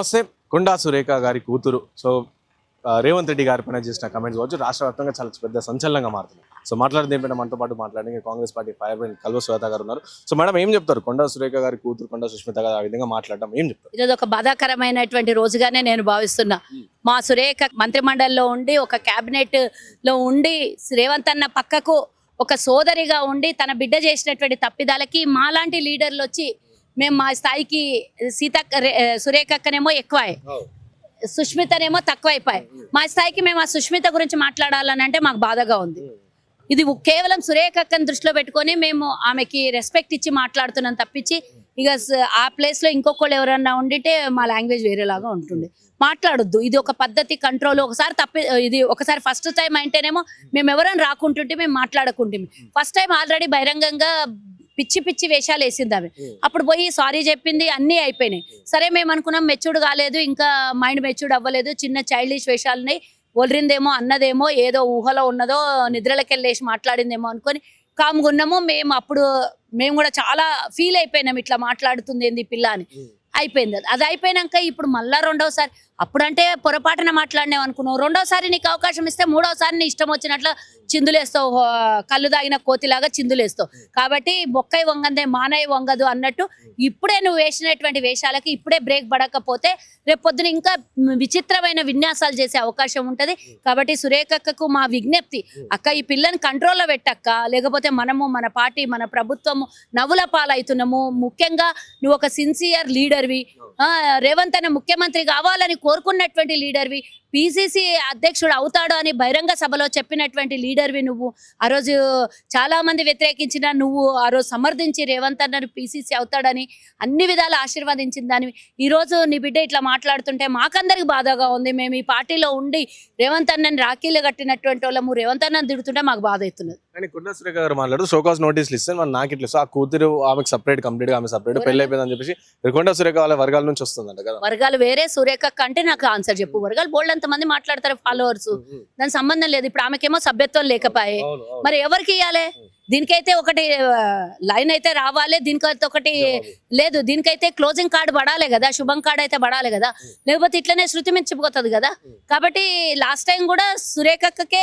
నమస్తే. కొండా సురేఖ గారి కూతురు రేవంత్ రెడ్డి గారి పైన చేసిన కమెంట్స్ కావచ్చు రాష్ట్ర వ్యాప్తంగా చాలా పెద్ద సంచలనంగా మారుతుంది. సో మాట్లాడితే ఏంటంటే మనతో పాటు మాట్లాడి కాంగ్రెస్ పార్టీ ఫైర్ బ్రాండ్ కల్వ శ్వేత గారు ఉన్నారు. సో మేడం ఏం చెప్తారు? కొండా సురేఖ గారి కూతురు కొండా సుష్మిత గారు ఆ విధంగా మాట్లాడడం ఏం చెప్తారు? ఈరోజు ఒక బాధాకరమైనటువంటి రోజుగానే నేను భావిస్తున్నా. మా సురేఖ మంత్రిమండలిలో ఉండి ఒక క్యాబినెట్ లో ఉండి రేవంత్ అన్న పక్కకు ఒక సోదరిగా ఉండి తన బిడ్డ చేసినటువంటి తప్పిదాలకి మాలాంటి లీడర్లు వచ్చి మేము మా స్థాయికి సురేఖ అక్కనేమో ఎక్కువ, సుష్మితనేమో తక్కువ అయిపోయాయి. మా స్థాయికి మేము ఆ సుష్మిత గురించి మాట్లాడాలని అంటే మాకు బాధగా ఉంది. ఇది కేవలం సురేఖ అక్కని దృష్టిలో పెట్టుకొని మేము ఆమెకి రెస్పెక్ట్ ఇచ్చి మాట్లాడుతున్నాం తప్పించి ఇక ఆ ప్లేస్ లో ఇంకొకళ్ళు ఎవరన్నా ఉండితే మా లాంగ్వేజ్ వేరేలాగా ఉంటుండే. మాట్లాడొద్దు, ఇది ఒక పద్ధతి, కంట్రోల్. ఒకసారి ఫస్ట్ టైం అంటేనేమో మేము ఎవరైనా రాకుంటుంటే మేము మాట్లాడకుంటే, ఫస్ట్ టైం ఆల్రెడీ బహిరంగంగా పిచ్చి వేషాలు వేసింది ఆమె. అప్పుడు పోయి సారీ చెప్పింది, అన్నీ అయిపోయినాయి. సరే మేము అనుకున్నాం మెచ్యూర్డ్ కాలేదు, ఇంకా మైండ్ మెచ్యూర్డ్ అవ్వలేదు, చిన్న చైల్డిష్ వేషాలని ఒలిరిందేమో అన్నదేమో ఏదో ఊహలో ఉన్నదో నిద్రలకి వెళ్ళేసి మాట్లాడిందేమో అనుకొని కామ్గున్నాము. మేము కూడా చాలా ఫీల్ అయిపోయినాం, ఇట్లా మాట్లాడుతుంది ఏంది పిల్ల అని. అయిపోయింది అది అయిపోయినాక ఇప్పుడు మళ్ళా రెండోసారి, అప్పుడంటే పొరపాటున మాట్లాడినాం అనుకున్నావు, రెండోసారి నీకు అవకాశం ఇస్తే మూడోసారి నీ ఇష్టం వచ్చినట్లు చిందులేస్తావు, కళ్ళు దాగిన కోతిలాగా చిందులేస్తావు. కాబట్టి బొక్కై వంగందే మానయ్య వంగదు అన్నట్టు ఇప్పుడే నువ్వు వేసినటువంటి వేషాలకి ఇప్పుడే బ్రేక్ పడకపోతే రేపు పొద్దున ఇంకా విచిత్రమైన విన్యాసాలు చేసే అవకాశం ఉంటుంది. కాబట్టి సురేఖకు మా విజ్ఞప్తి, అక్క ఈ పిల్లని కంట్రోల్లో పెట్టక్క, లేకపోతే మనము మన పార్టీ మన ప్రభుత్వము నవ్వుల పాలవుతున్నాము. ముఖ్యంగా నువ్వు ఒక సిన్సియర్ లీడర్వి, రేవంత్ అన్న ముఖ్యమంత్రి కావాలని కోరుకున్నటువంటి లీడర్వి, పిసిసి అధ్యక్షుడు అవుతాడు అని బహిరంగ సభలో చెప్పినటువంటి లీడర్వి నువ్వు. ఆ రోజు చాలా మంది వ్యతిరేకించిన నువ్వు ఆ రోజు సమర్థించి రేవంత్ అన్నను పిసిసి అవుతాడని అన్ని విధాలు ఆశీర్వదించిన దానివి. ఈరోజు నీ బిడ్డ ఇట్లా మాట్లాడుతుంటే మాకందరికి బాధగా ఉంది. మేము ఈ పార్టీలో ఉండి రేవంత్ అన్నని రాఖీలు కట్టినటువంటి వాళ్ళము రేవంత్ అన్నని తిడుతుంటే మాకు బాధ అవుతున్నది. కానీ కొండా సురేఖ గారు మాట్లాడు షోకాస్ నోటీసులు ఇస్తే మరి నాకు ఇట్లా ఆ కూతురు ఆమెకు సపరేట్ కంప్లీట్ గా ఆమె సపరేట్ పెళ్లి అయిపోయిందని చెప్పేసి కొండా సురేఖ వాళ్ళ వర్గాల నుంచి వస్తుందంట కదా. వర్గాలు వేరే, సురేఖ అంటే నాకు ఆన్సర్ చెప్పు. వర్గాలు బోల్డ్ అంతమంది మాట్లాడతారు, ఫాలోవర్స్, దానికి సంబంధం లేదు. ఇప్పుడు ఆమెకేమో సభ్యత్వం లేకపోయే, మరి ఎవరికి ఇవ్వాలి? దీనికైతే ఒకటి లైన్ అయితే రావాలి, దీనికైతే ఒకటి లేదు, దీనికైతే క్లోజింగ్ కార్డు పడాలి కదా, శుభం కార్డు అయితే పడాలి కదా, లేకపోతే ఇట్లనే శృతి మించిపోతుంది కదా. కాబట్టి లాస్ట్ టైం కూడా సురేఖకే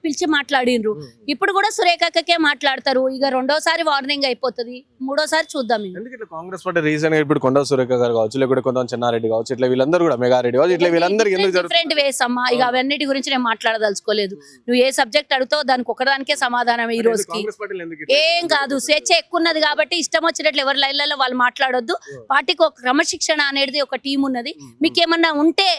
పిలిచి మాట్లాడిండ్రు, ఇప్పుడు కూడా సురేఖకే మాట్లాడతారు. ఇక రెండోసారి వార్నింగ్ అయిపోతుంది, మూడోసారి చూద్దాం. కాంగ్రెస్ పార్టీ రీసెంట్ గా ఇప్పుడు కొండా సురేఖ గారు కావచ్చు, లేకపోతే కొంత చెన్నారెడ్డి కావచ్చు, ఇట్లా వీళ్ళందరూ కూడా మెగారెడ్డి కావచ్చు, ఇట్లా వీళ్ళందరికీ డిఫరెంట్ వేస్ అమ్మా. ఇక అవన్నిటి గురించి నేను మాట్లాడదలుచుకోలేదు. నువ్వు ఏ సబ్జెక్ట్ అడుగుతావు దానికి ఒకదానికే సమాధానం. ఈ రోజుకి ఏం కాదు, స్వేచ్ఛ ఎక్కువ ఉన్నది కాబట్టి ఇష్టం వచ్చినట్లు ఎవరి లైన్లలో వాళ్ళు మాట్లాడొద్దు. పార్టీకి ఒక క్రమశిక్షణ అనేది ఒక టీం ఉన్నది. మీకేమన్నా ఉంటే,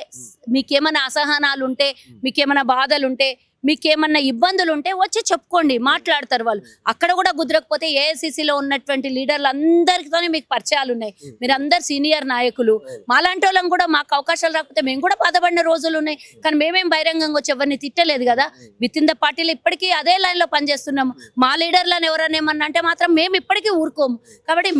మీకేమన్నా అసహనాలు ఉంటే, మీకేమన్నా బాధలు ఉంటే, మీకేమన్నా ఇబ్బందులు ఉంటే వచ్చి చెప్పుకోండి, మాట్లాడతారు వాళ్ళు. అక్కడ కూడా కుదరకపోతే ఏఐసిసిలో ఉన్నటువంటి లీడర్లు అందరితోనే మీకు పరిచయాలు ఉన్నాయి, మీరు అందరు సీనియర్ నాయకులు. మాలాంటి వాళ్ళం కూడా మాకు అవకాశాలు రాకపోతే మేము కూడా బాధపడిన రోజులు ఉన్నాయి. కానీ మేమేం బహిరంగంగా వచ్చి ఎవరిని తిట్టలేదు కదా. విత్ ఇన్ ద పార్టీలో ఇప్పటికీ అదే లైన్లో పనిచేస్తున్నాము. మా లీడర్లను ఎవరైనా ఏమన్నా అంటే మాత్రం మేము ఇప్పటికీ ఊరుకోము. కాబట్టి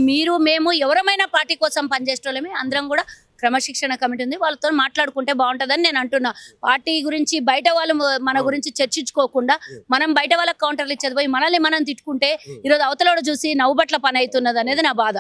మేము ఎవరమైనా పార్టీ కోసం పనిచేసేటోళ్ళమే. అందరం కూడా క్రమశిక్షణ కమిటీ ఉంది, వాళ్ళతో మాట్లాడుకుంటే బాగుంటుందని నేను అంటున్నా. పార్టీ గురించి బయట వాళ్ళు మన గురించి చర్చించుకోకుండా మనం బయట వాళ్ళకి కౌంటర్లు ఇచ్చేది పోయి మనల్ని మనం తిట్టుకుంటే ఈరోజు అవతల చూసి నవ్వుబట్ల పని అవుతున్నది అనేది నా బాధ.